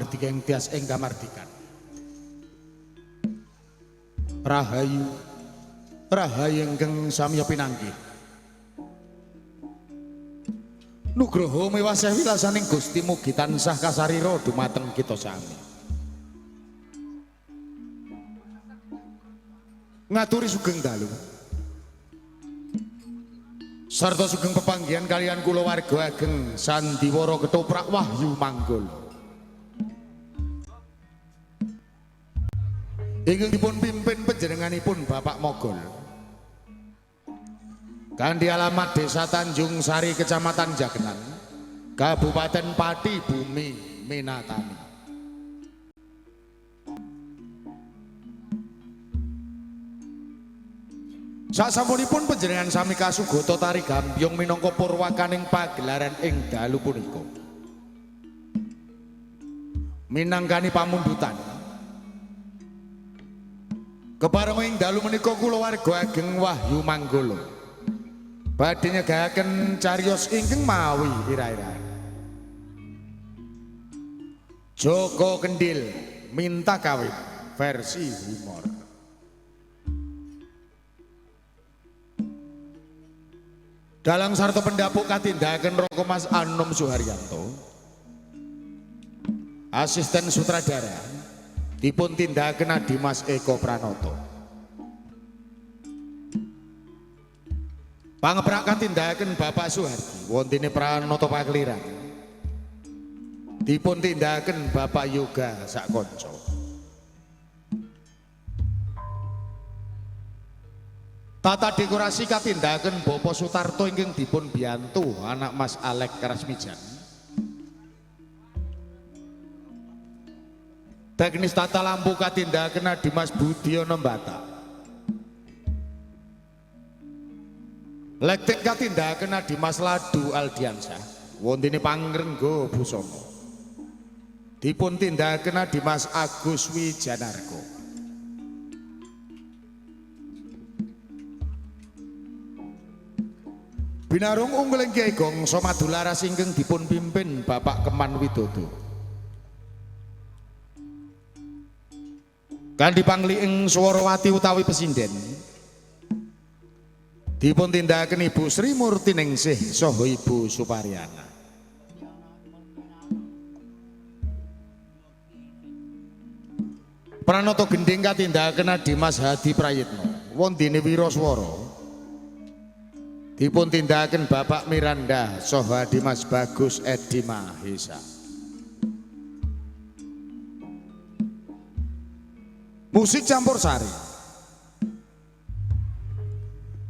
mardika ing tias ing kamardikan. Rahayu rahayu ingkang samya pinanggih. Nugroho mewaseh wilasaning Gusti mugi tansah kasarira dumateng kita sami. Ngaturi sugeng dalu sarta sugeng pepanggihan kalian kula warga ageng Sandiwara Ketoprak Wahyu Manggala ingkang dipun pimpin panjenenganipun Bapak Mogol kanthi alamat Desa Tanjung Sari Kecamatan Jagenan Kabupaten Pati Bumi Minatani. Sasampunipun panjenengan sami kasugata tari gambyong minangka purwakaning pagelaran ing dalu punika. Minangkani pamundutan. Kepareng ing dalu menika kula warga ageng Wahyu Manggala badhe nyegahaken cariyos ingkang mawi ira-ira. Joko Kendil minta kawin versi humor. Dalang sarta pendapuk katindakan Roko Mas Anom Suharyanto, asisten sutradara dipun tindakan Dimas Eko Pranoto, pangeprak katindakan Bapak Suhardi wontene Pranoto Pakliran, dipun tindakan Bapak Yoga Sakonco. Tata dekorasi katindakan Bapak Sutarto ingkang dipun biyantu anak Mas Alek Karasmijan. Teknis tata lampu katindakan Dimas Budiono Mbata. Lektik katindakan Dimas Ladu Aldiansyah wontene Pangrenggo Busono. Dipun tindakan Dimas Agus Wijanarko. Binarung ungguling Kyai Gongso Madularas ingkang dipun pimpin Bapak Keman Widodo. Kanthi pangli ing Swarawati utawi Pesinden dipun tindakaken Ibu Sri Murtiningsih saha Ibu Suparyana. Pranoto gending katindakaken Dimas Hadi Prayitno wontene Wiraswara. Dipun tindakan Bapak Miranda saha Dimas Bagus Edi Mahesa. Musik campursari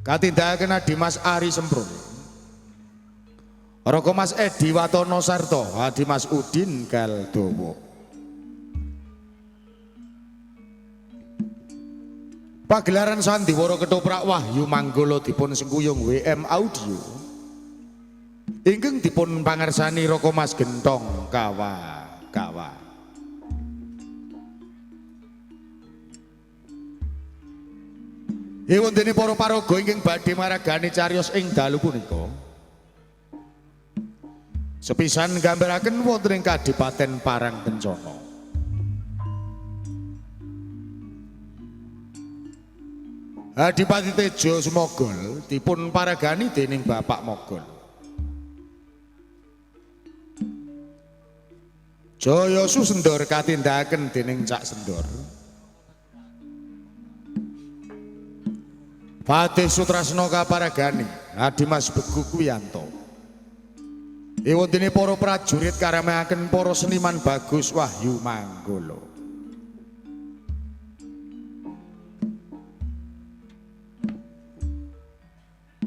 katindakan Dimas Ari Semprul, Roko Mas Edi Watono sarta Dimas Udin Galdowo. Pagelaran Sandiwara Ketoprak Wahyu Manggala dipun sengkuyung WM Audio ingkang dipun pangarsani Roko Mas Gentong Kawa. Wondene para paraga ingkang badhe maragani cariyos ing dalu punika. Sepisan gambaraken wonten ing Kadipaten Parangkencana. Adipati Tejo Sumogol dipun paragani dening Bapak Mogol. Jaya Susendor katindakan dening Cak Sendor. Patih Sutrasno kaparagani Dimas Begu Kuyanto. Wondene para prajurit karameaken para seniman Bagus Wahyu Manggala.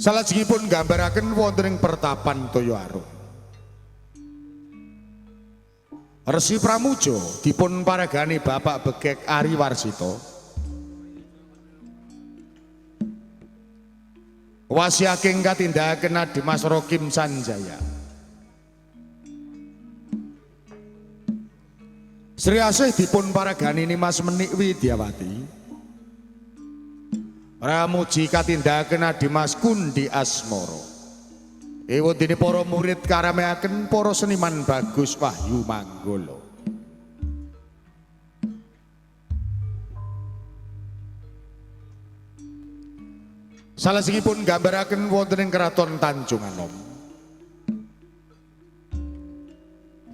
Salajengipun gambaraken wonten ing pertapan Toyo Arum. Resi Pramuja dipun paragani Bapak Begek Ari Warsito. Wasiaking katindakan Dimas Rokim Sanjaya. Sri Asih dipun paragani Nimas Menik Widyawati. Ramuji katindakan Dimas Kundi Asmoro. Wondene para murid karameaken para seniman Bagus Wahyu Manggala. Salajengipun nggambaraken wonten ing Kraton Tanjung Anom.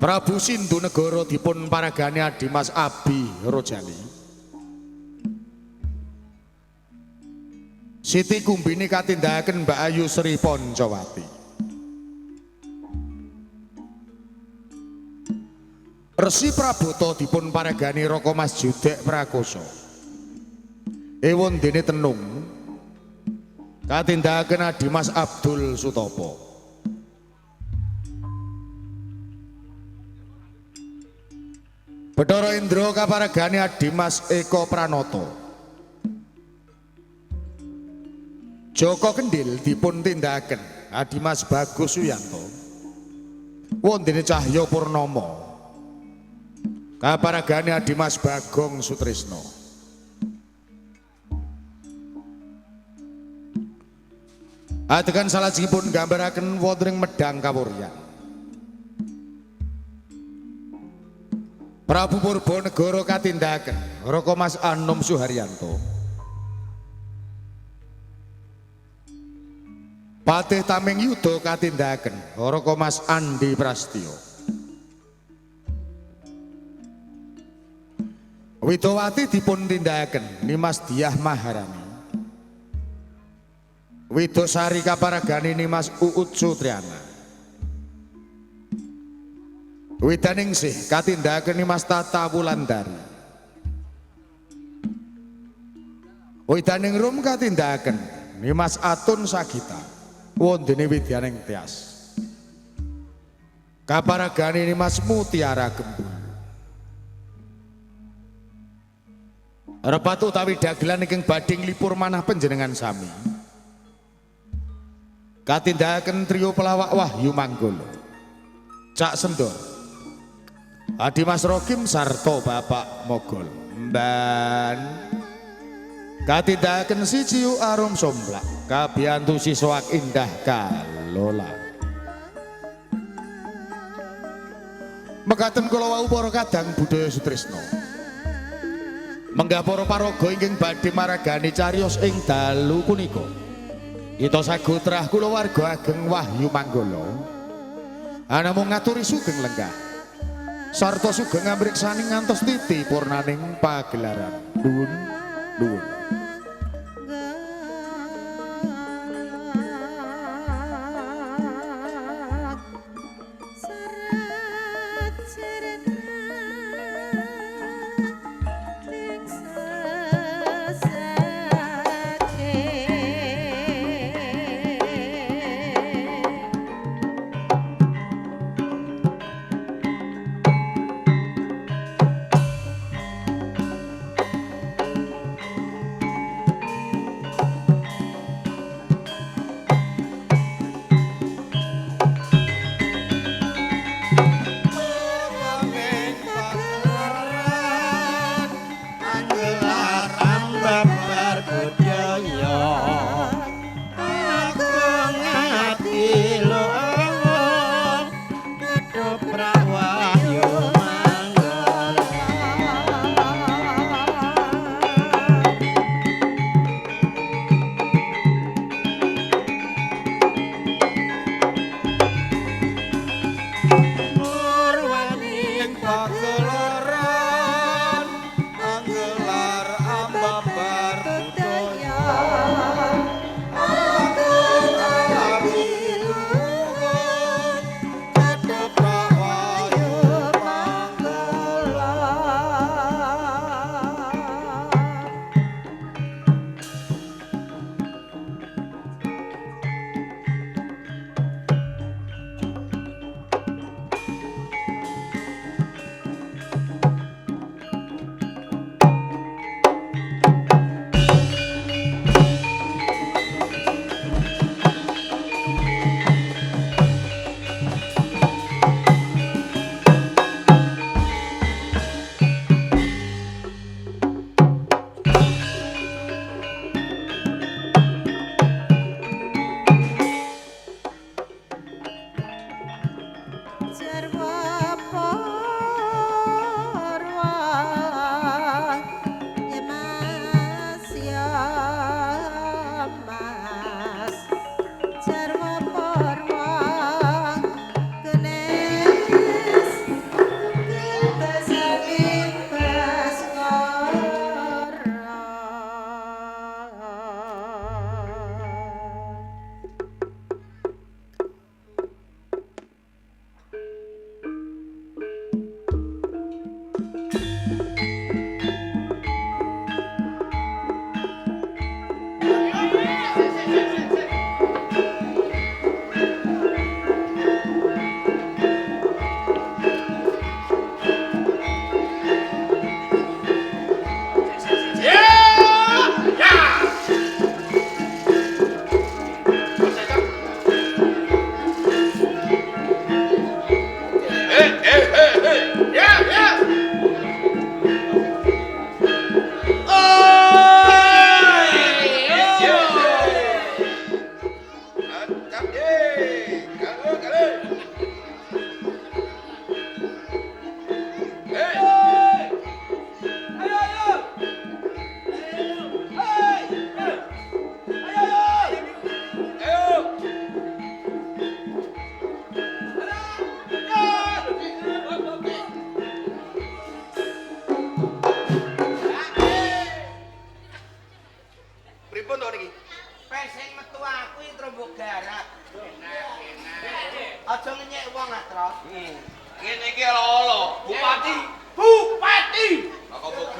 Prabu Sindunegara dipun paragani Dimas Abi Rojali. Siti Kumbini katindahaken Mbak Ayu Sri Poncowati. Resi Prabota dipun paragani Raka Mas Judek Prakoso. Ewon dene tenung katindahaken Dimas Abdul Sutopo. Bathara Indra kaparagani Dimas Eko Pranoto. Joko Kendil dipun tindakaken Dimas Bagus Suyanto. Wondene Cahya Purnomo kaparagani Dimas Bagong Sutrisno. Atekan salajengipun nggambaraken wonten ing Medang Kawuryan. Prabu Purbanegara katindahaken Raka Mas Anom Suharyanto. Patih Tameng Yuda katindahaken Raka Mas Andi Prastyo. Widowati dipun tindakaken Nimas Diah Maharani. Widosari kaparagani Nimas Uut Sutriana. Widaningsih katindahaken Nimas Tata Wulandari. Widaningrum katindahaken Nimas Atun Sagita. Wondene Widyaning Tias. Kaparagani Nimas Mutiara Gembul. Repatu utawi dagelan ingkang badhe nglipur manah panjenengan sami. Katindahaken trio pelawak Wahyu Manggolo, Cak Sendor, Dimas Rokim sarta Bapak Mogol. Mban katindahaken Siciu Arum Somplak, kabiyantu siswak Indah Kalola. Mekaten kula wau para kadang budaya Sutrisno. Menggah para paraga ingkang badhe maragani cariyos ing dalu punika. Ita sagutrah kulawarga ageng Wahyu Manggolo. Namung ngaturi sugeng lenggah. Sarta sugeng ngamriksani ngantos titi purnaning pagelaran. Nuwun, nuwun.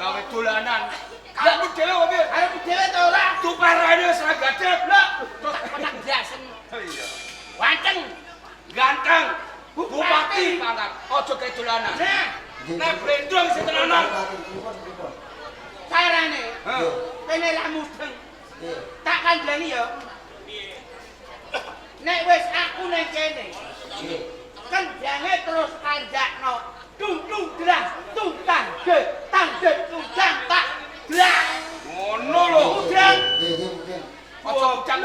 gawe dolanan. Kamu dhewe opo? Arep dhewe to ora? Tuparane wis ra gadep. Lho, kotak jasen. iya. Wanteng. Ganteng. Bupati pangkat. Aja gawe dolanan. Nah, Nek blendrong sing tenanan. carane. Heeh. Kene lak mudeng. Tak kandhani ya. Nek wis aku ning kene. Kendhange terus kanjakno. Dung dung dras, dung tang de, tang de dung tang tak. Dras. Ngono lho. Mudeng. Aja ucang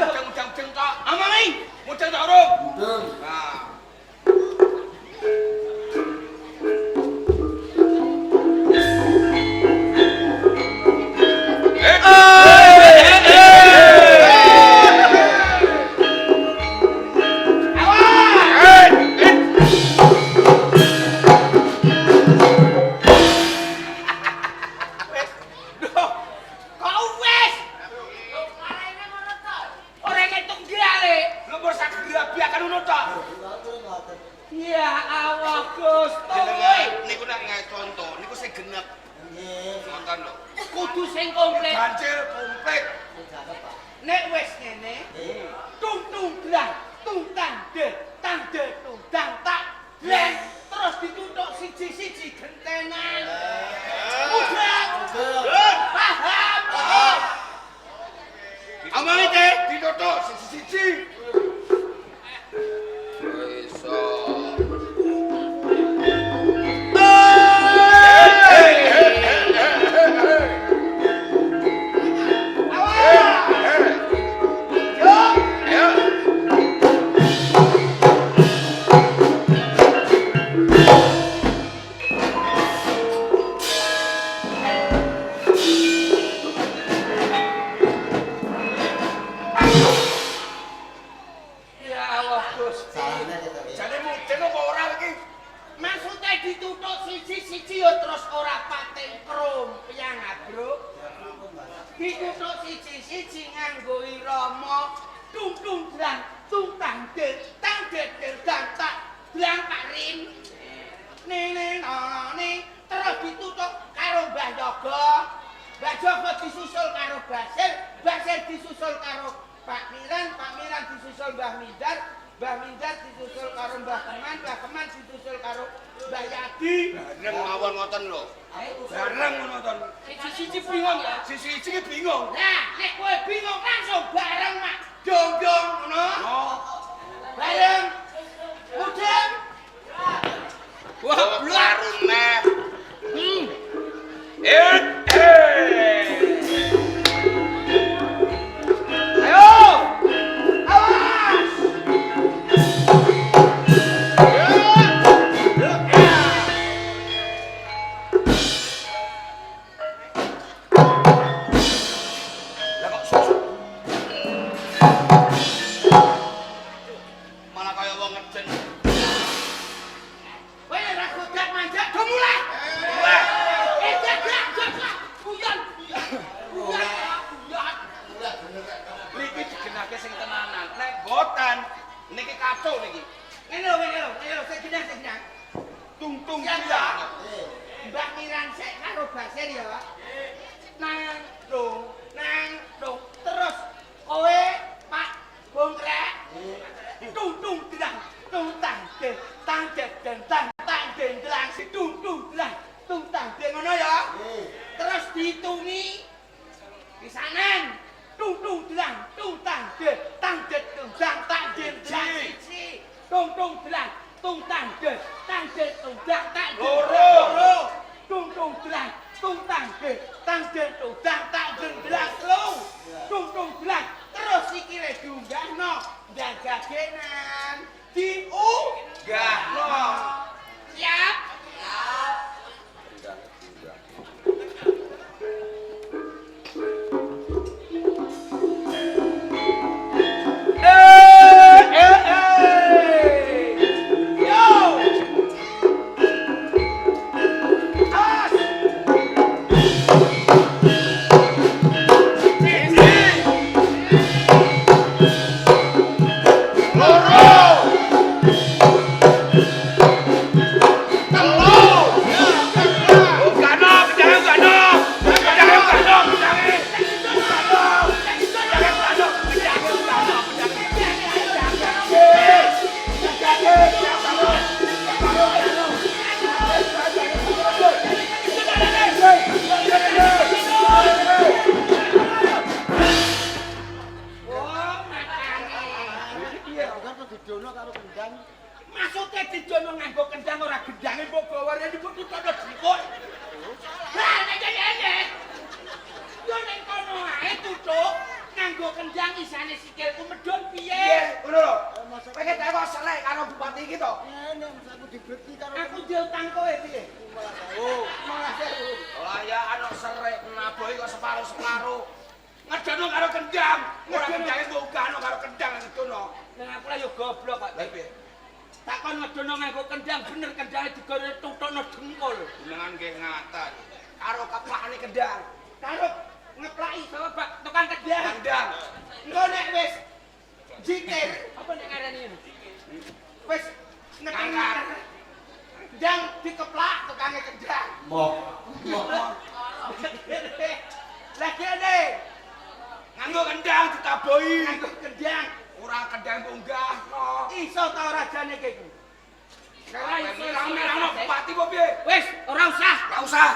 tok. Amangi. Mudeng tok urung. Mudeng. Nah. Ya Allah Gusti. Niku nek contoh, niku sing genep. Nonton lho. Kudu sing komplit. Ganjil komplit. Nek wis ngene, tung tung dlang, tung tang de, tung tang tak. Dlang terus dituthuk siji-siji gentenan. Udah. Paham. Amange teh dituthuk siji-siji. Iso. Dituthuk siji-siji yo terus ora pating krom piyangat, Bro. Dituthuk siji-siji nganggo irama tung tung dlang tung tang de tang dang tak dlang parin. Nene terus dituthuk karo Mbah Yoga. Mbah Yoga disusul karo Basir, Basir disusul karo Pak Miran disusul Mbah Mindar, Mbah Mindar disusul karo Mbah Keman disusul karo Mbah Yadi. Bareng mawon ngoten lho. Bareng ngoten. Siji-siji bingung ya. Siji-siji bingung. Nah, nek kowe bingung langsung bareng mak. Dong-dong ngono. Bareng. Mudeng. Wah, blarun neh. Ayo. Awas. Malah kaya wong ngeden. Kowe ora godak manjak do mulai. Jak. Buyan. Niki digenake sing tenanan. Nek boten niki kacau niki. Ngene lho, sing genah. Tung-tung Siap, dia. Mbak Miran sek karo Basir ya. Nang dong. Terus kowe Pak Bongkrek. Tung dlang, tung tang de, tang dlang si tung dlang, tung tang de ngono ya. Terus dihitungi pisanan. Tung dlang, tung tang de, tang dlang siji. Tung dlang, tung tang de, tung dlang Loro. Tung dlang, tung tang de, tung dlang telu. Tung dlang, terus sikile diunggahno, ndagagenan. Diunggahno. Siap? Loro. isane sikilku medhun Piye? piye? Ngono lho. Kowe ki kok selek karo bupati iki to? Ngene aku dibreki karo Aku diutang kowe piye? Oh, Malah Lah ya ana serek nabohi kok separo-separo. Ngedono karo kendang. Ora kendange mbok ugahno karo kendang ngedono. Nang aku lah yo goblok kok. Lah piye? Takon ngedono nganggo kendang bener kendange digore tutukno dengkul. Jenengan nggih ngata. Karo keplakane kendang. Karo ngeplaki sama Pak tukang kendang. Kendang. Engko nek wis jikir, apa nek ngarani ngono? Wis Ngangkat. kendang dikeplak tukange kendang. Lah kene Nganggo kendang ditabohi. nganggo kendang Ora kendang mbok unggahno. iso ta ora jane kene. Ora iso Rame-rame bupati apa piye? Wis ora usah. Ora usah.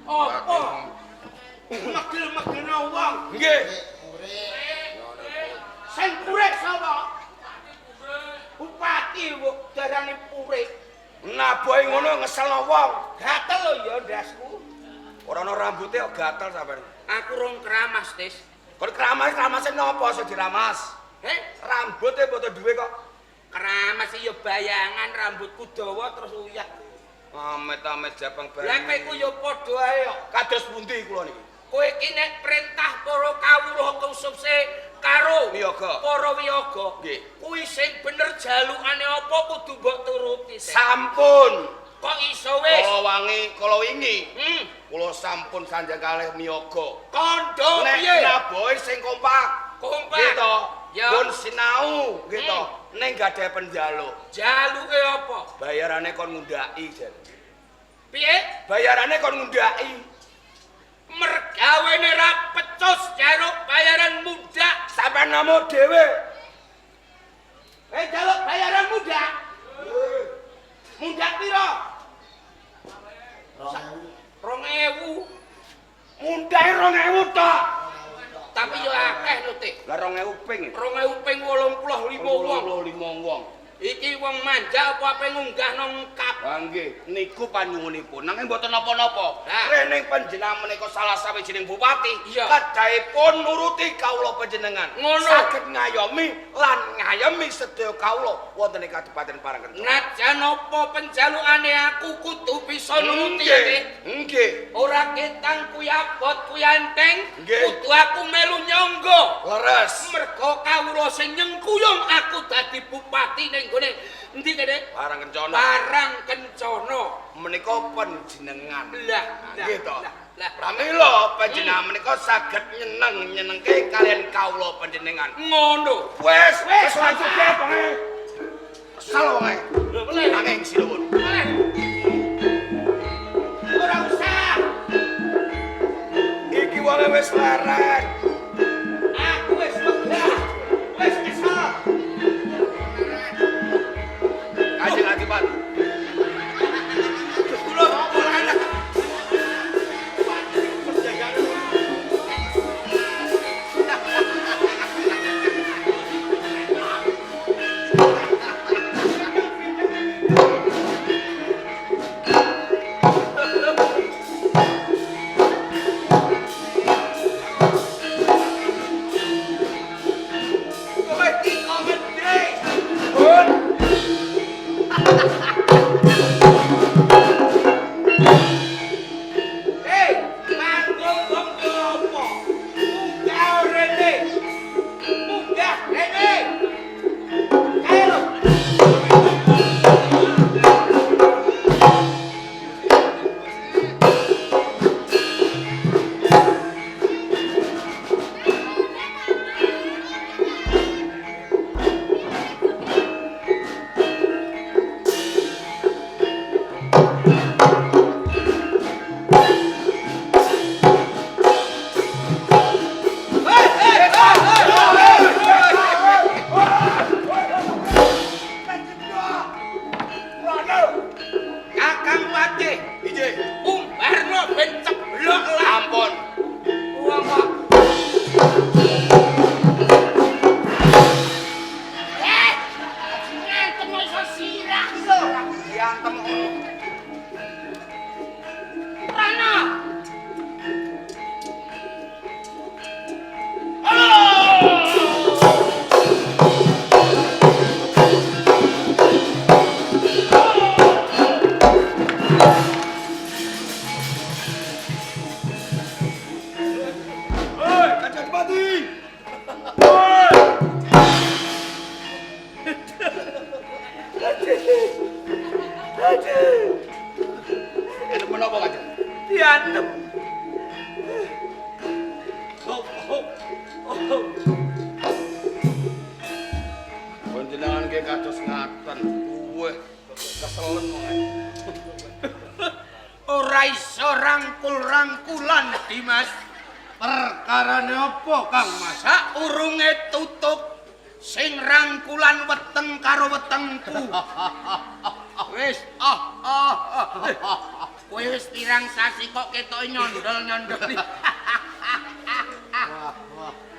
Apa? Megel-megelno wong. Nggih. Sing purik sapa? Bupati kok darane purik. Nabohi ngono ngeselno wong. Gatel lho ya ndasku. Ora ana rambuté kok gatel sampean. Aku rong keramas, Tis. Kon keramas napa sing diramas? Rambute mboten duwe kok. Keramas ya bayangan rambutku dawa terus uyah. Amit-amit jabang Lah bareng. kowe ku ya padha ae kok. Kados pundi kula niki? Kowe iki nek perintah para kawruh kusupse karo Wiyaga. para wiyaga. Nggih. Kuwi sing bener jalukane apa kudu mbok turuti. Tis. Sampun. Kok iso wis? Kala wingi Hmm. kula sampun sanjang kalih miyaga. Kondo Nek piye? nabohi sing kompak. Kompak. Gitu. Ya. Pun sinau gitu. Hmm. Ning gadhe penjaluk. Jaluke apa? Bayarane kon ngundhaki, Jan. Piye? Bayarane kon ngundhaki. Mergawene ra pecus jaluk bayaran muda. Sampeyan namo dhewe. Jaluk bayaran muda. Muda piro? 2000. Mundahe 2000 tok. Tapi yo akeh lho, Tik. Lah 2000 ping. 2000 ping 85 wong. 85 wong. Iki wong manja apa ape ngunggah nang kap. Lah nggih, niku panyuwunipun. Nanging mboten napa-napa. Lah. Rening panjenengan menika salah sawijining bupati. Iya. Kadhaipun nuruti kawula panjenengan. Ngono. Saged ngayomi lan ngayomi sedaya kawula wonten ing Kadipaten Parangkenca. Najan apa penjalukane aku kudu bisa nuruti ya, Tik. Nggih. Ora ketang kuwi abot kuwi enteng. Nggih. Kudu aku melu nyangga. Leres. Mergo kawula sing nyengkuyung aku dadi bupati ning gone endi kene? Parangkencana. Parang Kencana. Menika panjenengan. Lah, Nggih to. lah. Pramila panjenengan menika saged nyenengke kalian kawula panjenengan. Ngono. Wes ora cukup wonge. Kesel wonge. Nanging sinuwun. Ora usah. Iki wonge wis leren. Aku wis megah. Wis kesel. Kanjeng Adipati. Kula ora ana. Dimas. Perkarane apa, Kang Mas? Urunge tutup sing rangkulan weteng karo wetengku. Wis, kowe wis pirang sasi kok ketoke nyondol-nyondol.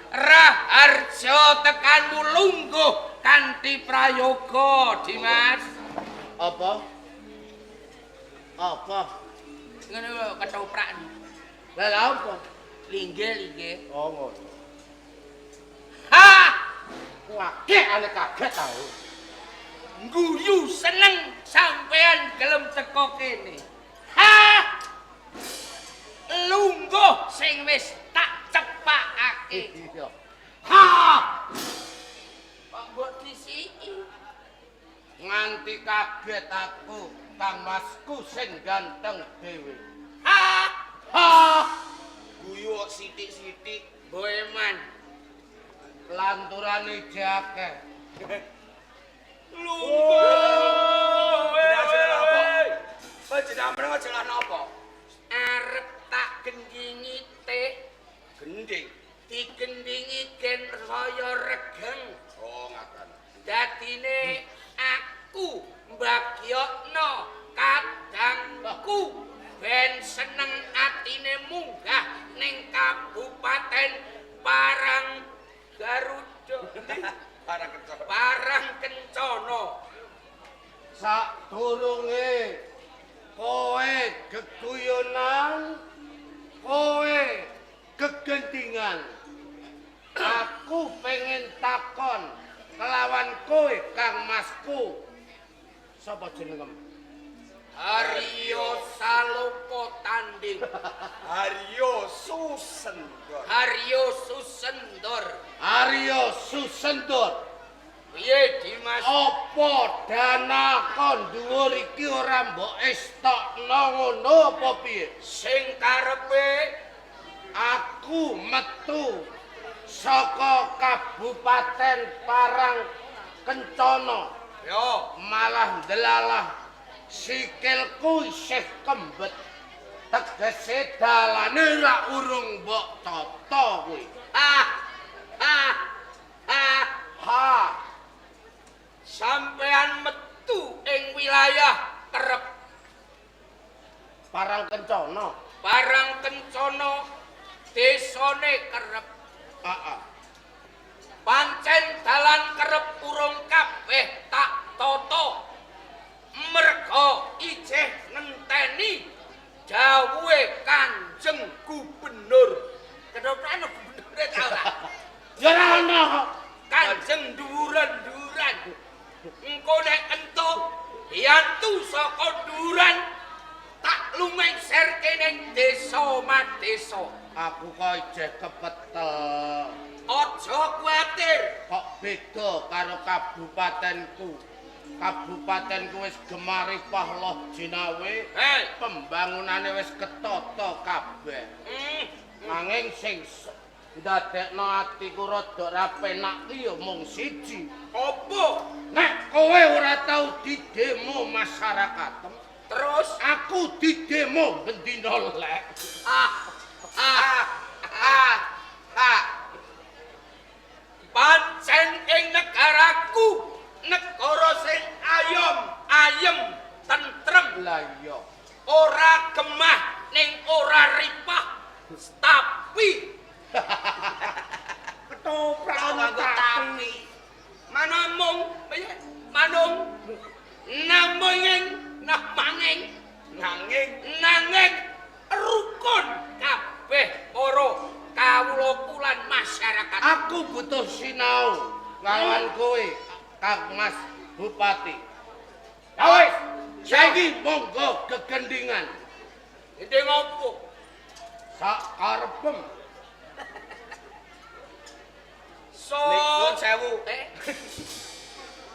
Raharja tekanmu lungguh kanthi prayoga, Dimas. Apa? Apa? Ngene lho ketoprak. Lah apa? Linggih. Oh ngono. Ha! Wage ane kaget tau. Guyu seneng sampean gelem teko kene. Ha! Lungguh sing wis tak cepakake. Iya. Ha! Kok mbok disiki? Nganti kaget aku, Kang Masku sing ganteng dhewe. Ha! Ha! Guyu kok sithik-sithik. Boeman. Lanturane jake. Lungguh. Jenengan meneng jalan apa? Arep tak gendingi teh. Gending. Digendingi gen saya regeng. Oh, ngaten. Dadine aku mbagyakno kadangku ben seneng atine munggah ning Kabupaten Paranggaruda. Parang Kencana. Sadurunge kowe geguyonan, kowe gegendingan. Aku pengen takon kelawan kowe Kang Masku. Sapa jenengem? Haryo Salopo Tanding. Haryo Susendor. Haryo Susendor. Haryo Susendor. Piye Dimas? Apa dana kon dhuwur iki ora mbok estokno ngono apa piye? Sing karepe Aku metu saka Kabupaten Parang Kencana. yo Malah ndelalah sikilku isih kembet. Tegese dalane ra urung mbok tata kuwi. ah Ha, sampean metu ing wilayah kerep Parang Kencana. Parang Kencana desane kerep pancen dalan kerep urung kabeh tak tata merga ijeh ngenteni dawuhe Kanjeng Gubernur. Kedopran gubernure ta ora? Ya ora ono. Kanjeng duren-duren. Engko nek entuk yantu saka duren tak lumengserke ning desa madesa. Aku kok ijeh kepetel. Aja kuwatir. Kok beda karo kabupatenku. Kabupatenku wis gemaripah loh jinawe. Hei, Pembangunane wis ketata kabeh. Nanging sing ndadekno atiku rada ra penak ya mung siji. apa? Nek kowe ora tau didemo masyarakat, Terus aku didemo bendina lek. Pancen ing negaraku, negara sing ayem, tentrem, Lah iya. ora gemah ning ora ripah, tapi Ketoprak nganggo tapi. Manung, nanging rukun kabeh para kawula kulan masyarakat. Aku butuh sinau lawan kowe, Kang Mas Bupati. Wis, saiki monggo gegendingan. Ide ngopo? Sak karepem. Nuwun sewu.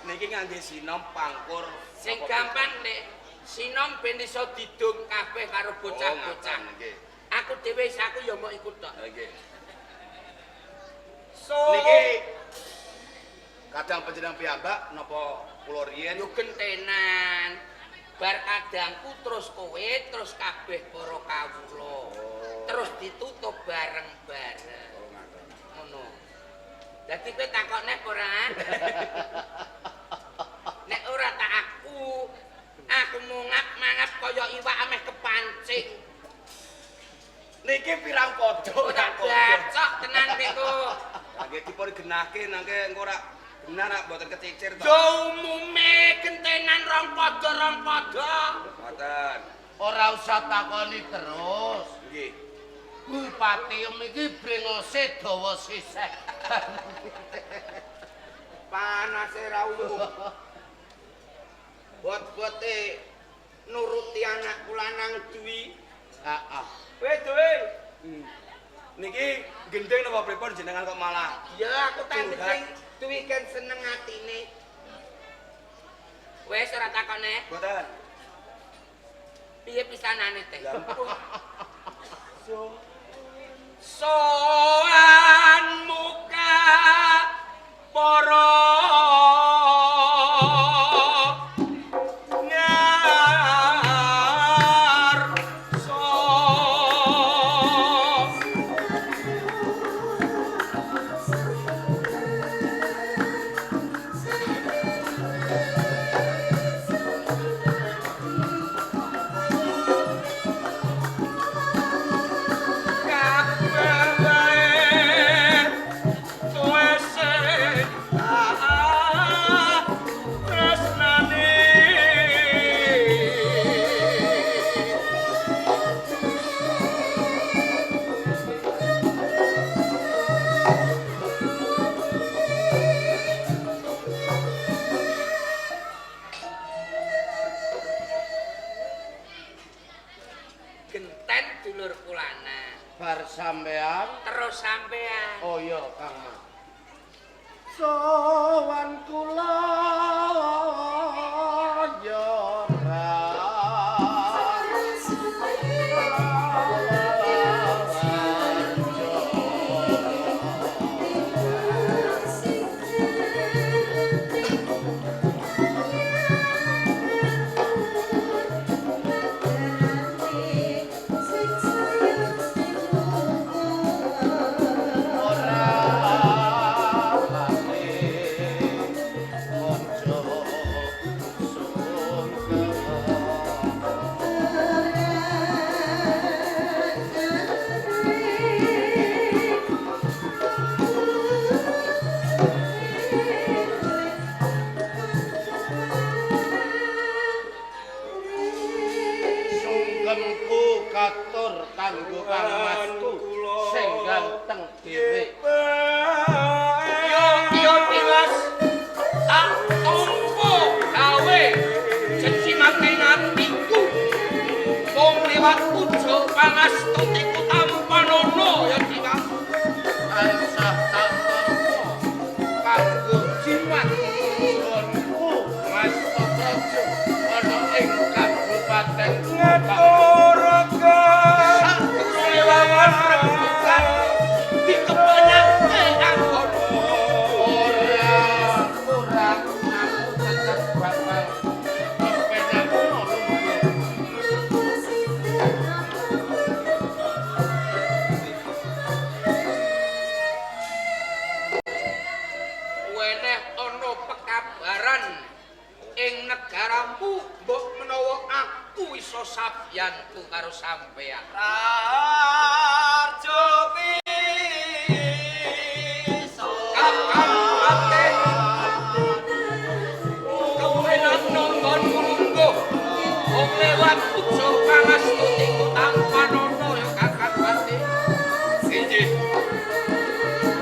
Niki ngangge sinom pangkur. Sing gampang nek sinom ben iso didung kabeh karo bocah-bocah. Aku dhewe aku ya mau ikut tok. Nggih. Niki kadang panjenengan piyambak napa kula riyen yo gentenan. Bar kadangku terus kowe terus kabeh para kawula. terus ditutup bareng-bareng. Ngono. Dadi kowe takok nek ora. Nek ora tak aku mangap kaya iwak ameh kepancing. Niki pirang podo Ora gacok tenan niku. Nggih dipun genahke nangke engko ora benar rak mboten kecicir to. Yo umume gentenan rong padha. Mboten. Ora usah takoni terus. Nggih. Bupati iki brengose dawa sisih. Panase ra umum. Bot-bote nuruti anak lanang Dwi. Heeh. Weh Dwi. Niki gendeng napa pripun jenengan kok malah? Ya aku tanding Dwi kan seneng atine. Wes ora takone. Mboten. Piye pisanane teh? So Soan muka para ngarso genten dulur kulana. Bar sampean. Terus sampean. Oh iya, Kang Mas. Sowan kula ya Sungkemku katur kanggo Kang Masku sing ganteng dhewe. Yo tiwas tak tompo gawe cecimake ngatiku wong lewat pujo pangastutiku tanpa nono ya tiwas Tansah tak tampa kanggo jimat gonku Mas Praja ana ing Kabupaten Ngatoraken lewat rembugan dikepenyake anggon ora aku tetep bakal kepenak ngono. weneh ana pekabaran ing negaramu mbok menawa aku iso sabyantu karo sampeyan. Raharjo piso Kakang ate kepenak nonggon lungguh wong lewat pujo pangastutiku tanpa nono ya kakang ate. injih.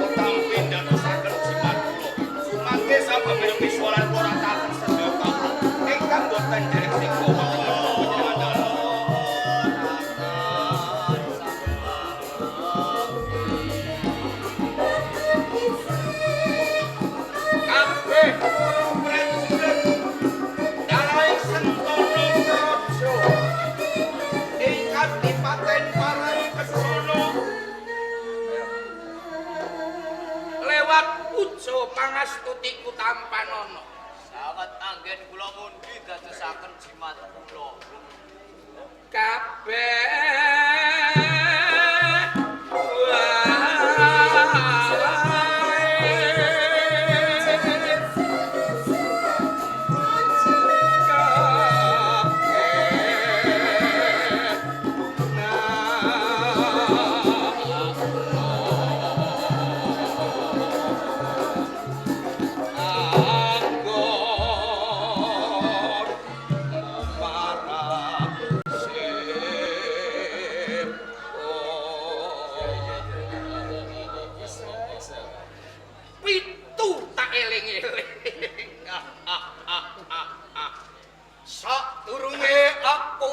Utampi ndadosaken jimat kula. Sumangke sababen visualan ora taken sedaya kawula. Ingkang boten derek sing kula panjenengan. Kabeh murid-murid dalem Sentana Praja ing Kadipaten Parangkesana lewat pujo pangastutiku tanpa nono. Sangat anggen kula mundi dadosaken jimat kula. Kabeh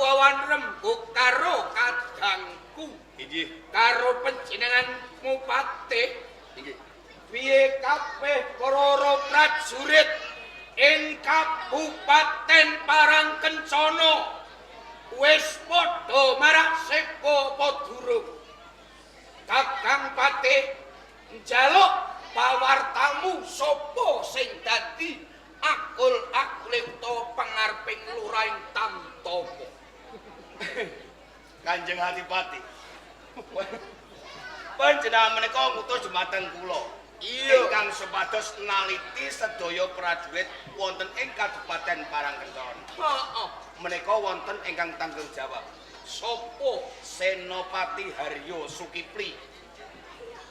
wawan rembug karo kadangku. Inggih. Karo panjenenganmu patih. Inggih. Piye kabeh para prajurit ing Kabupaten Parangkencana wis padha marak seka apa durung? Kakang Patih njaluk pawartamu sapa sing dadi akul-akule utawa pangareping lurahing Tamtama. Kanjeng Adipati. Panjenengan menika ngutus dumateng kula. Ingkang supados naliti sedaya prajurit wonten ing Kabupaten Parangkencana. Heeh. Menika wonten ingkang tanggung jawab. Sopo Senopati Haryo Sukipli?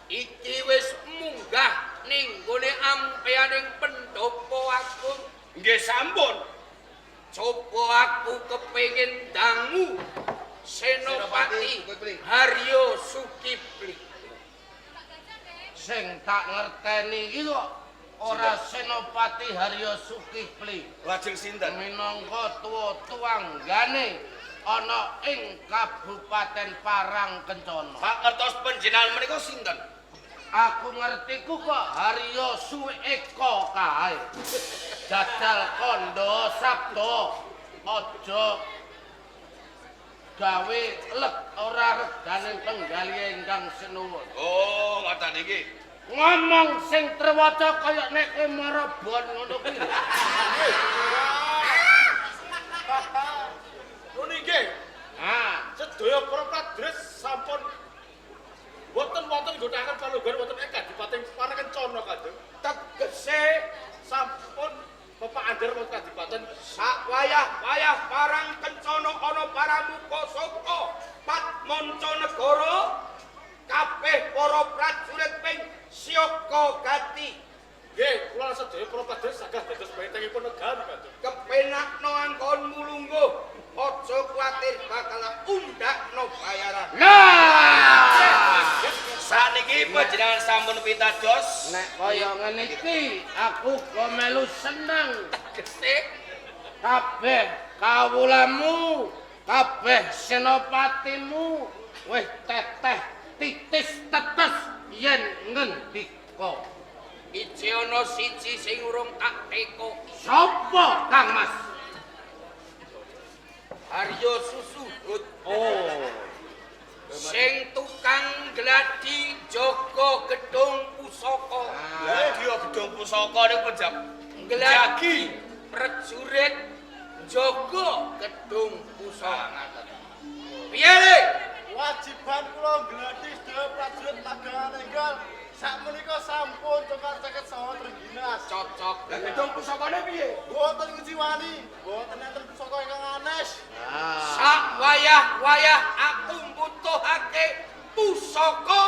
Iki wis munggah ning gone ampeaning pendopo agung. Nggih sampun. Coba aku kepengin dangu Senopati Haryo Sukipli. Sing tak ngerteni iki kok ora Senopati Haryo Sukipli. Lajeng sinten? Minangka tuwa-tuwanggane ana ing Kabupaten Parangkencana. Pak ngertos panjenengan menika sinten? Aku ngertiku kok Haryo Sueka kae. Jajal kandha sabda aja gawe lek ora regane penggali ingkang sinuwun. Oh, ngoten iki. Ngomong sing trewaca kaya nek kowe marabon ngono kuwi. Ngono nggih. Ah, Sedaya para prajurit sampun wonten nggodhaken palungguhan wonten ing Kadipaten Parangkencana Kanjeng. Tegese Sampun Bapak Andher wonten Kadipaten sak wayah-wayah Parangkencana ana paramuka saka Patmancanegara kabeh para prajurit ping Syaka Gati. nggih kula sedaya para prajurit sagah dados bentengipun negari Kanjeng. Kepenakno anggonmu lungguh. Aja kuwatir bakal undakno bayaran. nah, Saniki panjenengan sampun pitados. nek kaya ngene iki aku kok melu seneng. Gesik Kabeh kawulamu, kabeh senopatimu wis teteh titis tetes yen ngendika. iki ana siji sing urung tak teko. Sapa Kang Mas? Haryo Susubut. Oh, Sing tukang gladi jaga gedung pusaka. Lah, dia gedung pusaka niku jam gladi prajurit jaga gedung pusaka. Piye Le? Wajiban kula ngladi sedaya prajurit Magelang enggal sakmenika sampun cokar ceket saha trengginas. Cocok. Lah gedung pusakane piye? Mboten ngeciwani, mboten enten pusaka ingkang anes. Sak wayah-wayah aku mbutuhake pusaka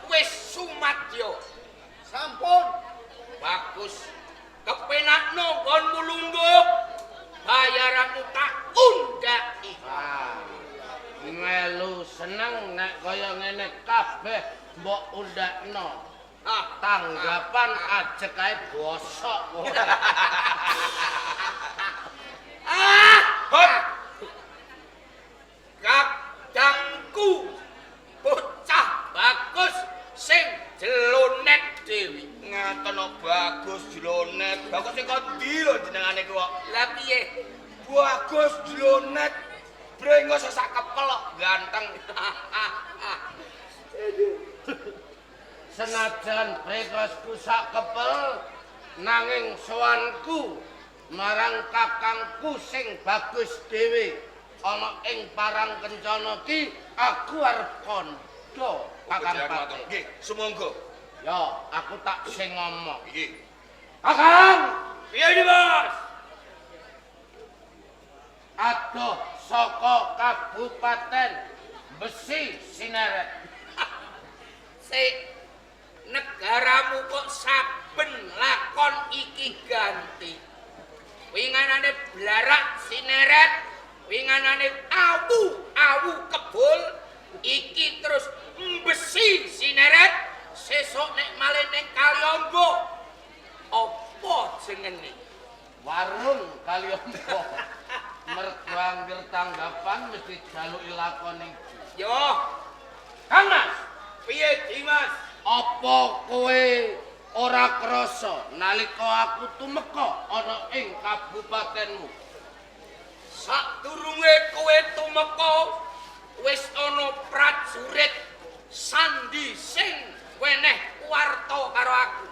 wis sumadya. Sampun. Bagus. Kepenakno nggonmu lungguh. Bayaranmu tak undhaki. melu seneng nek kaya ngene kabeh mbok undakno. Tanggapan ajek kae bosok. Hop. Kadangku bocah bagus sing jelonet dewi. Ngaten bagus jelonet. Bagus sing kondi lho jenengane kuwi. Lah piye? Bagus jelonet. Brengos sak kepel ganteng. Senajan bregosku sak kepel nanging sowanku marang kakangku sing bagus dhewe ana ing Parangkencana ki aku arep kandha Kakang Patih. Nggih, sumangga. Ya, aku tak sing ngomong. Nggih. Kakang, Piye iki, Mas? adoh saka Kabupaten Besi Sineret. Sik negaramu kok saben lakon iki ganti. Winganane blarak Sineret, winganane awu kebul, iki terus Besi Sineret, sesuk nek malih ning Kalyombo. Apa jenenge? Warung Kalyombo. Mergo angger tanggapan mesti jaluki lakon iki. Yo. Kang Mas, piye Dimas? Apa kowe ora krasa nalika aku tumeka ana ing kabupatenmu? Sadurunge kowe tumeka wis ana prajurit sandi sing weneh warta karo aku.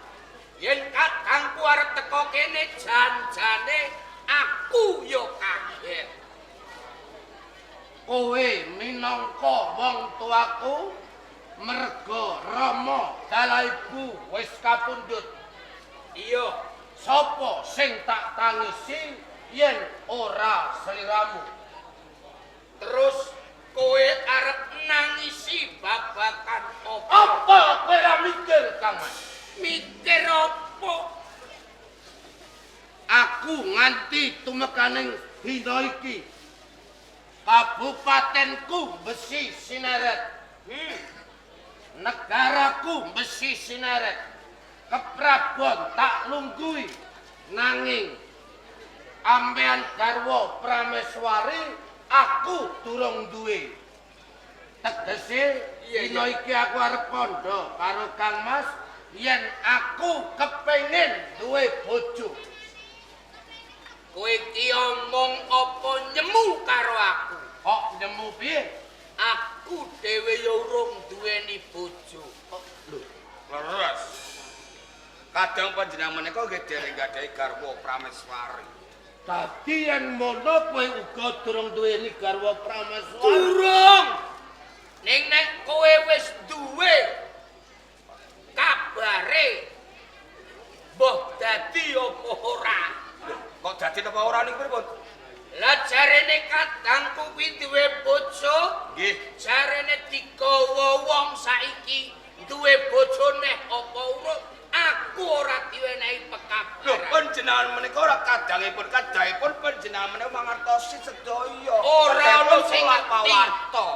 Yen kadangku arep teko kene janjane aku yo kaget. Kowe minangka wong tuaku merga Rama Dalaibu wis kapundhut. Iya, Sapa sing tak tangisi yen ora sliramu? terus kowe arep nangisi babakan apa? Apa kowe ora mikir, Kang Mas? Mikir apa? Aku nganti tumekaning dina iki kabupatenku Besi Sineret, negaraku Besi Sineret, keprabon tak lungguhi, nanging ambean garwa prameswari aku durung duwe. Tegese dina iki aku arep kandha karo Kang Mas yen aku kepengin duwe bojo. Kowe iki omong apa nyemu karo aku? Kok nyemu piye? Aku dhewe ya urung duweni bojo. Leres. Kadang panjenengan menika nggih dereng gadhahi garwa prameswari. Dadi yen mono kowe uga durung duweni garwa prameswari. Durung. Ning nek kowe wis duwe kabare mbah dadi apa ora? Kok dadi napa ora niku pripun? Lah jarene kadangku kuwi duwe bojo, Nggih. jarene digawa wong saiki duwe bojone apa urung? Aku ora diwenehi Lho, pekabaran. panjenengan menika ora kadangipun kadahipun panjenengan menika mangertosi sedaya. Ora ono sing ngerti. pawarta.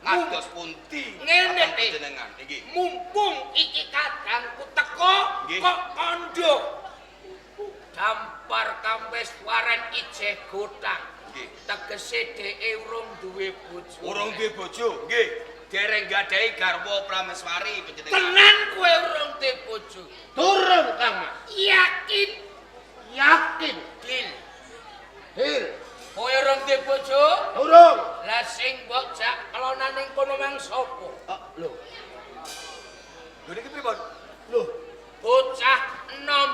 Kados pundi? Ngene Kadang iki. panjenengan iki. Mumpung iki kadangku teko Nggih. kok kandha. Dampar kampes waren ijeh godang. Nggih. Tegese dheke urung duwe bojo. Urung duwe bojo, nggih. Dereng gadhahi garwa prameswari panjenengan. Tenan kowe urung duwe bojo. Durung, Kang Mas. Yakin? Yakin. Dil. Hil. Kowe urung duwe bojo? Durung. Lah sing mbok jak kelonan ning kono mang sapa? Lho. Lho niki pripun? Lho. Bocah enom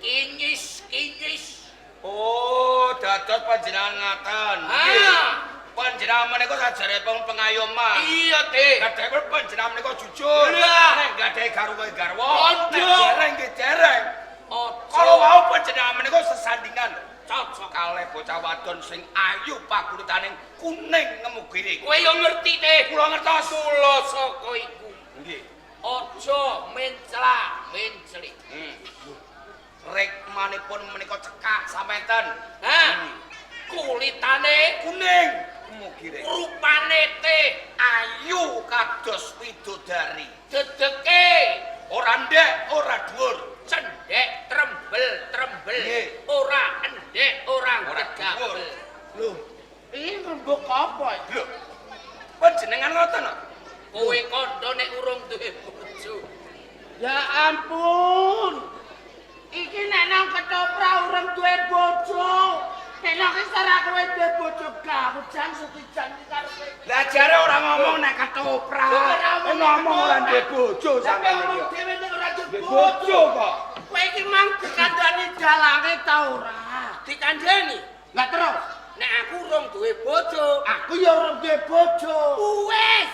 kinyis-kinyis. Oh, dados panjenengan ngaten. Ah. Panjenengan menika sajarepun pengayoman. Iya, Dik. Kadahipun panjenengan menika jujur. Iya. Nek gadhahi garwa. Kandha. Nek dereng nggih dereng. Ojo. Kalau wau panjenengan menika sesandingan Cocok. kalih bocah wadon sing ayu pakuritaning kuning ngemu giring. Kowe yo ngerti, Dik. Kula ngertos. Mula saka iku. Nggih. Aja mencla-mencli. Rekmanipun menika cekak sampeyan. Ha? Kulitane Kuning ngemu giring. rupane teh Ayu kados widodari. dedeke Ora ndek, ora dhuwur. cendhek trembel-trembel Nggih. ora endhek ora Ora gedabel. dhuwur. Lho. Iki rembug apa? Lho. Panjenengan ngoten kok. Kowe kandha nek urung duwe bojo. Ya ampun. Iki nek nang ketoprak urung duwe bojo. Nek nang ora kowe duwe bojo gahujan setijan iki karo kowe. Lah jare ora ngomong nek ketoprak. Ngomong ora duwe bojo sampeyan Sampe iki. ngomong dhewe nek ora duwe Duwe bojo. bojo kok. Kowe iki mang dikandani dalange ta ora? Dikandhani Lah terus, nek aku urung duwe bojo. aku ya urung duwe bojo. Wes.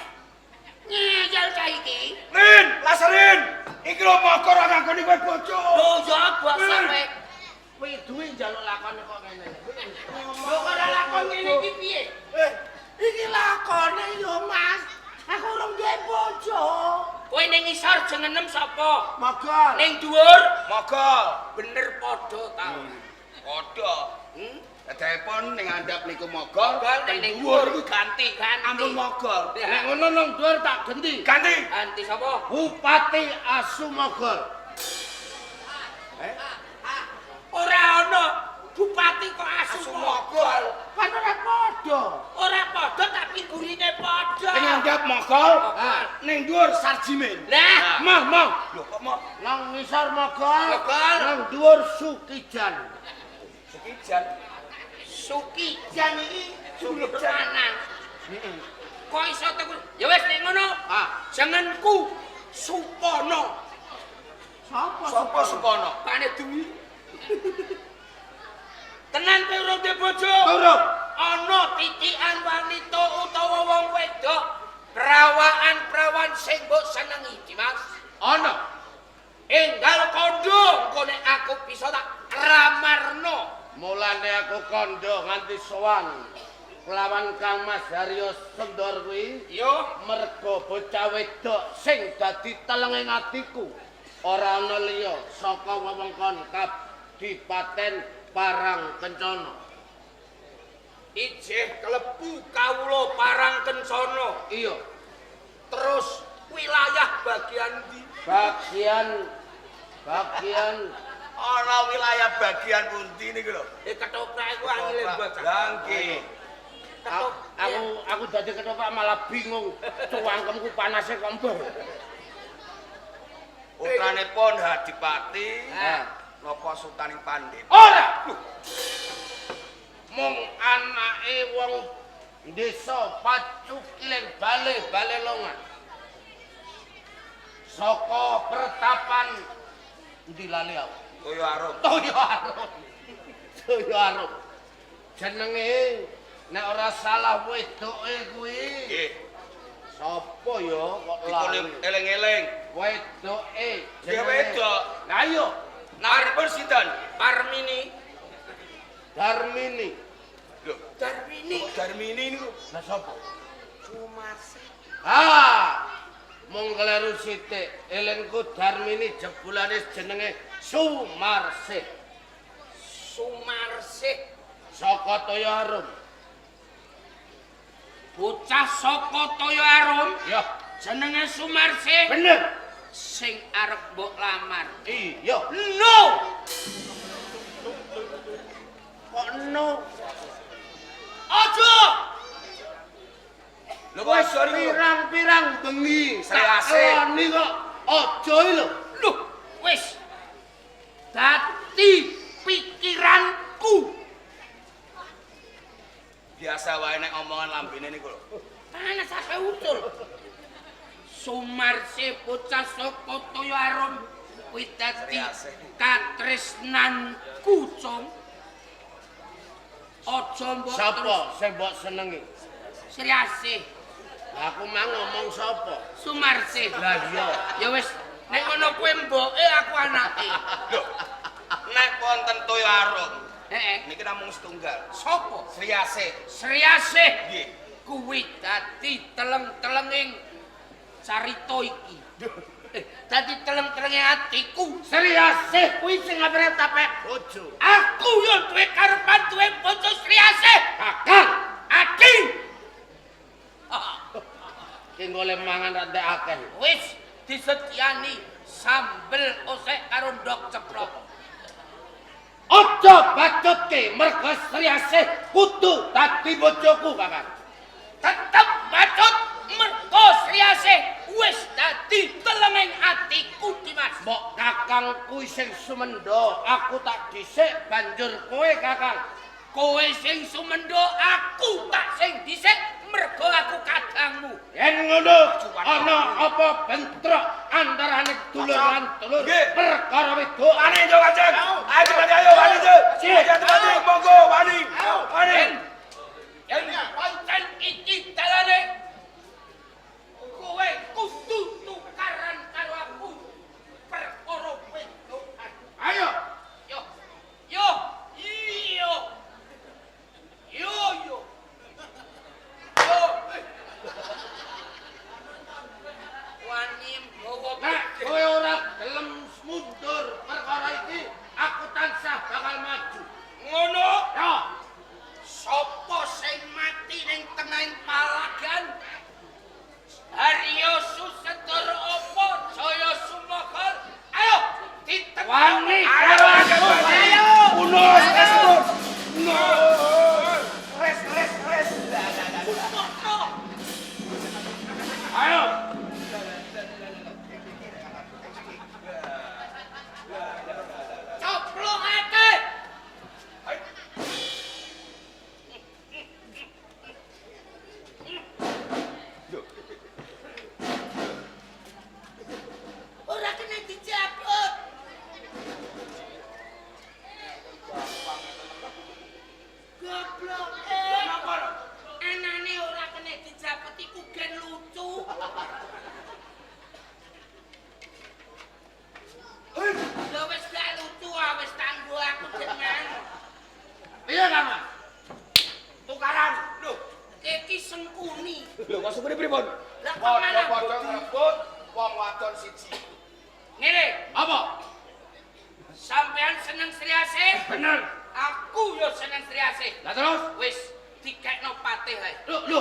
Ngejel saiki. Rin, laserin. Iki lho mokor ora nganggoni kowe bojo. Lho ya bos sampe Kowe duwe njaluk lakone kok ngene. Lho kok ora lakon ngene iki piye? Iki lakone yo Mas. Aku urung duwe bojo. kowe ning ngisor jengenem sapa? Mogol. Ning dhuwur Mogol. bener padha ta. Padha. Kadahipun ning andhap niku mogol, Mogol, ning ning dhuwur dhuwur iku ganti. Ampun mogol. Nek ngono nang dhuwur tak genti. Ganti. Ganti sapa? Bupati Asu Mogol. Ora ana bupati kok asu mogol. Kan ora padha. Ora padha tapi gurine padha. Penganggap mogol. Ning dhuwur sarjimin. Lah, Mah. Lho kok mau Nang ngisor mogol. Mogol. Nang dhuwur Sukijan. sekijan. Sukijan iki juluk lanang. Kok iso teku? Ya wis nek ngono. Jenengku Supono. Sopo Supono? Pane duwi. Tenan kowe urung duwe bojo? Urung. Ana titikan wanita utawa wong wedok perawan sing mbok senengi, Dimas. Ana. Enggal kondo engko nek aku bisa tak ramarno. Mulane aku kondo nganti sowan kelawan Kang Mas Haryo Sendor kuwi Yo, mergo bocah wedok sing dadi telenging atiku ora ana liya saka wewengkon Kadipaten Parangkencana. ijeh klebu kawula Parangkencana. Iya, Terus wilayah bagian ndi? bagian Ana wilayah bagian pundi niku lho? Ketoprak iku angel bocah. Lah nggih. aku dadi ketoprak malah bingung cuwangkemku panase kok mbah. Putranipun Hadipati napa Sultaning Pandit. Ora. Mung anake wong desa Pacukiling Bale Longan. Saka pertapan ndi lali aku. Toyo Arum. Toyo Arum. Jenenge nek ora salah wedoke kuwi. Nggih. Sapa ya kok Dipun lali? eling-eling. Wedoke Ya wedok. Lah iya, Nampun sinten? Parmini. Darmini. Lho, Darmini. Darmini niku. Lah sapa? Sumarsi. Mung kleru sithik. Elingku Darmini jebulane jenenge Sumarsih. Sumarsih. Saka Toyo Arum. Bocah saka Toyo Arum. Ya, Jenenge Sumarsih. bener. Sing arep mbok lamar. Iya. No. Kok no? Ojo. Lho kok iso niku? Pirang-pirang bengi. Seriase. Lani kok aja lho. Loh, wis. Dadi pikiranku. Biasa wae nek omongan lambene niku lho. Panas sampe utul. Sumarsi bocah saka Toyo Arum kuwi dadi katresnanku, Cung. Aja mbok Sapa sing mbok senengi? Seriase. Aku mah ngomong sapa? Sumarsi. Lah iya. Ya wis, nek ngono kuwi mboke aku anake. Lho. Nek wonten Toyo Arum, Heeh. niki namung setunggal. Sapa? Sriase. Seriase. Nggih. Kuwi dadi teleng-telenging carita iki. Dadi teleng-telenge atiku. Seriasih kuwi sing ngapere tapek bojo. Aku yo duwe karepan duwe bojo Seriase. Kakang, Aki. ki golek mangan ra ndek akeh. Wis disediani sambel osek karo ndok ceplok. Aja bacutke mergo Seriasih kudu dadi bojoku, Kakang. Tetep bacot mergo Seriase wis dadi telenging atiku, Dimas. Mbok Kakang kuwi sing sumendha, aku tak dhisik banjur kowe, Kakang. Kowe sing sumendha, aku tak sing dhisik mergo aku kadangmu. Yen ngono, ana apa bentrok antarane dulur lan dulur Nggih. perkara wedok. Wani jo Kanjeng. Ayo cepet ayo wani jo. Cepet monggo wani. Wani. Yen pancen iki dalane kowe kudu tukaran karo aku perkara wedokan. Ayo, Yo. Yo. Iyo. Yo yo. Yo. Wani mbawa nek kowe ora gelem mundur perkara iki, aku tansah bakal maju. ngono. Ya, Sopo sing mati ning tengahing palagan? Haryo Susedor opo Jaya Sumokol? Ayo ditekan. wani Ayo, karo aku. ayo. Unus, wadon siji. Ngene, Apa? sampean seneng Sriasih? Bener. Aku yo seneng Sriasih. Lah terus? Wis dikekno patih ae. Lho.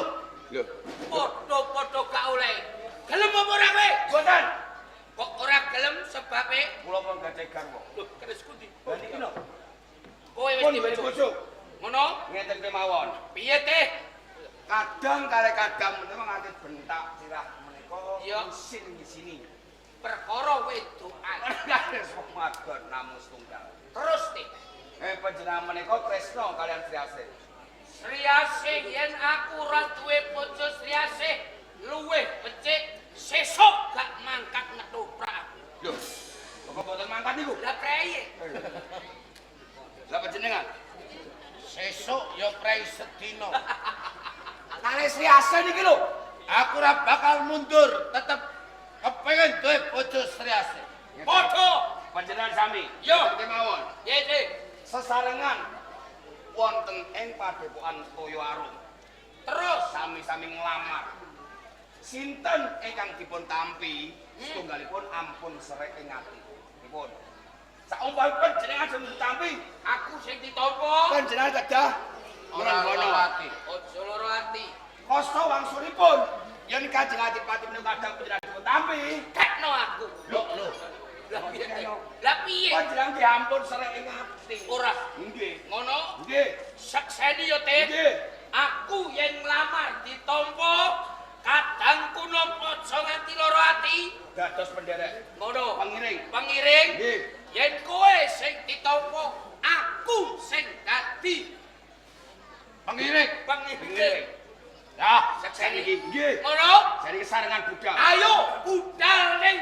Padha-padha gak oleh. Gelem apa ora kowe? Boten. Kok ora gelem sebabe Kula pun gadhe garwa. lho keris kundi. Lah niki lho. Kowe wis Pun dibojo. bojo. Ngono? Ngeten kemawon. Piye teh? Kadang kali kadang menika nganti bentak sirah menika Iya. isin di sini. Perkara wedokan. Semadon namus tunggal. Terus teh, Panjenengan menika tresno kalian Sriasih. Sriasih yen aku ora duwe bojo Sriasih luweh becik sesuk gak mangkat ngetoprak. Lho, kok boten mangkat niku? Lah preye? Lah panjenengan Sesuk ya prei sedina. kali Sriasih niki lho. Aku ora bakal mundur, tetep kepengin duwe bojo Sriasih. Padha. Panjenengan sami. Yo. Ngeten kemawon. Ye teh. Sesarengan wonten ing padepokan Toyo Arum. Terus Sami-sami nglamar. Sinten ingkang dipun tampi setunggalipun ampun serek ing ati. Dipun. Saumpamipun jenengan sing ditampi, aku sing ditampa. panjenengan kedah Ora ngono ati. Aja lara ati. kosto wangsulipun. Yen Kanjeng Adipati menika kadang panjenengan dipun tampi, Tekno aku. Lho. Lah piye teh? Lah piye? panjenengan diampun serek ing ati. Ora Nggih. ngono? Nggih. Sakseni yo teh. Nggih. Aku yen nglamar ditampa kadang kuno aja nganti lara ati. Dados penderek Ngono. pengiring. Pengiring. Nggih. Yen kowe sing ditampa, aku sing dadi Pengiring. pengiring. Lah, Sakseni Nggih. Ngono? Jadi kesarengan budal. Ayo budal ning